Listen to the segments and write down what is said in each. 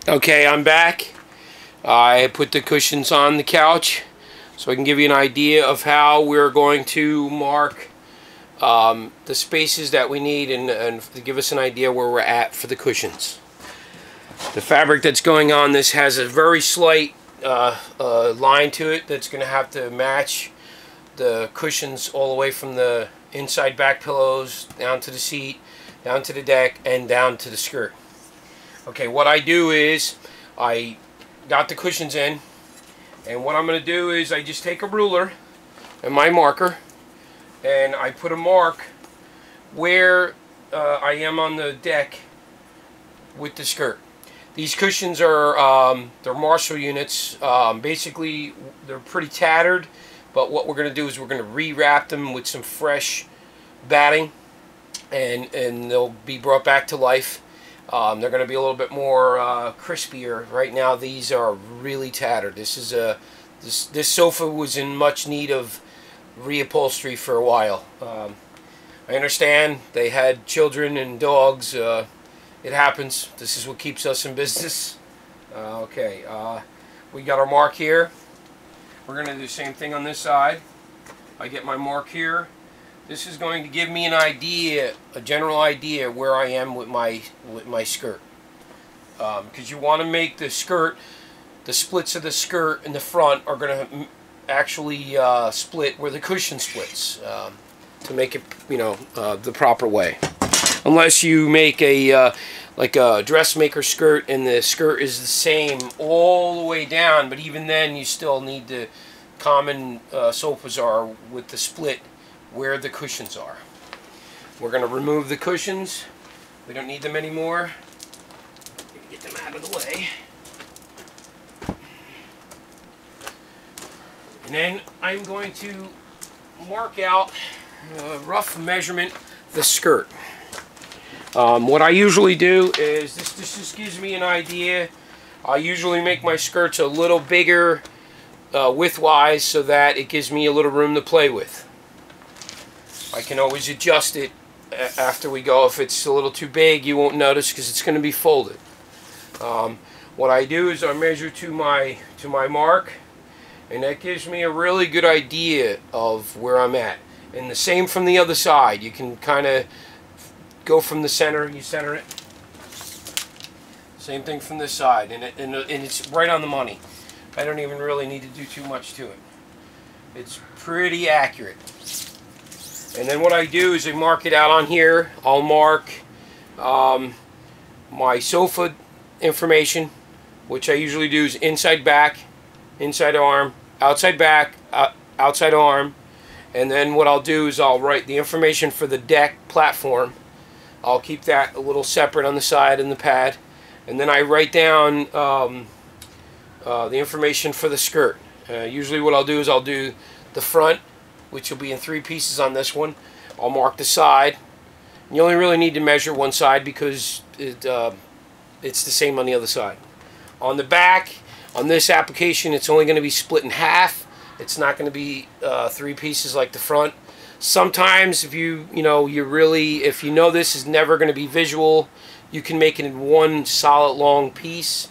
Okay, I'm back. I put the cushions on the couch so I can give you an idea of how we're going to mark the spaces that we need and to give us an idea where we're at for the cushions. The fabric that's going on this has a very slight line to it that's going to have to match the cushions all the way from the inside back pillows down to the seat, down to the deck, and down to the skirt. Okay, what I do is I got the cushions in, and what I'm going to do is I just take a ruler and my marker and I put a mark where I am on the deck with the skirt. These cushions are they're Marshall units. Basically they're pretty tattered, but what we're going to do is we're going to rewrap them with some fresh batting, and they'll be brought back to life. They're going to be a little bit more crispier. Right now these are really tattered. This sofa was in much need of reupholstery for a while. I understand they had children and dogs. It happens. This is what keeps us in business. Okay, we got our mark here. We're going to do the same thing on this side. I get my mark here. This is going to give me an idea, a general idea where I am with my skirt. Because you want to make the skirt, the splits of the skirt in the front are going to actually split where the cushion splits, to make it, you know, the proper way. Unless you make a like a dressmaker skirt and the skirt is the same all the way down, but even then you still need the common sofas are with the split where the cushions are. We're going to remove the cushions. We don't need them anymore. Get them out of the way. And then I'm going to mark out a rough measurement of the skirt. What I usually do is, this just gives me an idea. I usually make my skirts a little bigger width-wise so that it gives me a little room to play with. I can always adjust it after we go. If it's a little too big, you won't notice because it's going to be folded. What I do is I measure to my mark, and that gives me a really good idea of where I'm at. And the same from the other side. You can kind of go from the center, you center it. Same thing from this side, and it's right on the money. I don't even really need to do too much to it. It's pretty accurate. And then what I do is I mark it out on here. I'll mark my sofa information, which I usually do is inside back, inside arm, outside back, outside arm. And then what I'll do is I'll write the information for the deck platform. I'll keep that a little separate on the side in the pad. And then I write down the information for the skirt. Usually what I'll do is I'll do the front, which will be in 3 pieces on this one. I'll mark the side. You only really need to measure one side because it's the same on the other side. On the back, on this application, it's only going to be split in half. It's not going to be 3 pieces like the front. Sometimes if you know this is never going to be visual, you can make it in one solid long piece.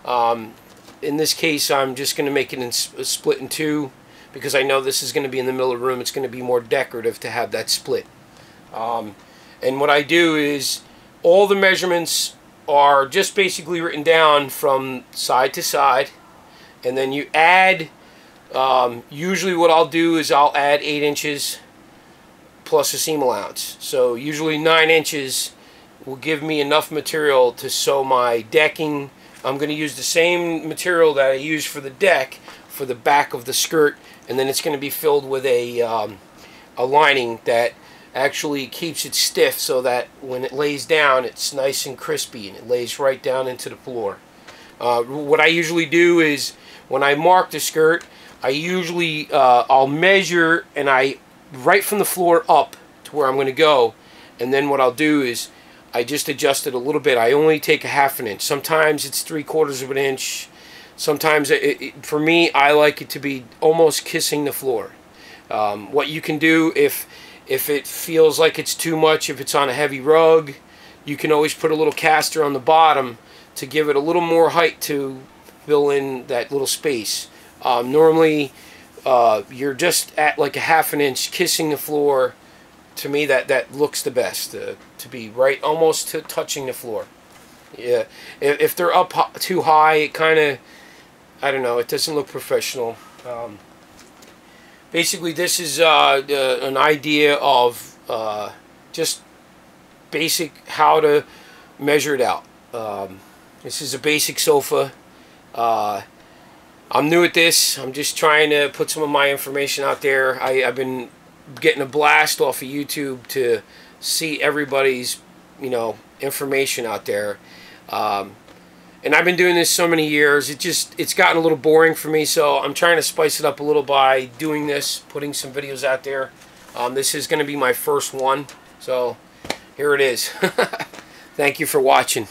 In this case, I'm just going to make it in split in 2. Because I know this is going to be in the middle of the room. It's going to be more decorative to have that split. And what I do is all the measurements are just basically written down from side to side, and then you add, usually what I'll do is I'll add 8 inches plus a seam allowance. So usually 9 inches will give me enough material to sew my decking. I'm going to use the same material that I use for the deck for the back of the skirt, and then it's going to be filled with a lining that actually keeps it stiff so that when it lays down it's nice and crispy and it lays right down into the floor. What I usually do is when I mark the skirt, I usually I'll measure and I right from the floor up to where I'm going to go, and then what I'll do is I just adjust it a little bit. I only take a 1/2 inch. Sometimes it's 3/4 of an inch. Sometimes, for me, I like it to be almost kissing the floor. What you can do if it feels like it's too much, if it's on a heavy rug, you can always put a little caster on the bottom to give it a little more height to fill in that little space. Normally you're just at like a half an inch kissing the floor. To me, that looks the best, to be right almost to touching the floor. Yeah, if they're up too high, it kind of, I don't know, it doesn't look professional. Basically, this is an idea of just basic how to measure it out. This is a basic sofa. I'm new at this. I'm just trying to put some of my information out there. I've been getting a blast off of YouTube to see everybody's, you know, information out there. And I've been doing this so many years, it's gotten a little boring for me, so I'm trying to spice it up a little by doing this, putting some videos out there. This is going to be my first one, so here it is. Thank you for watching.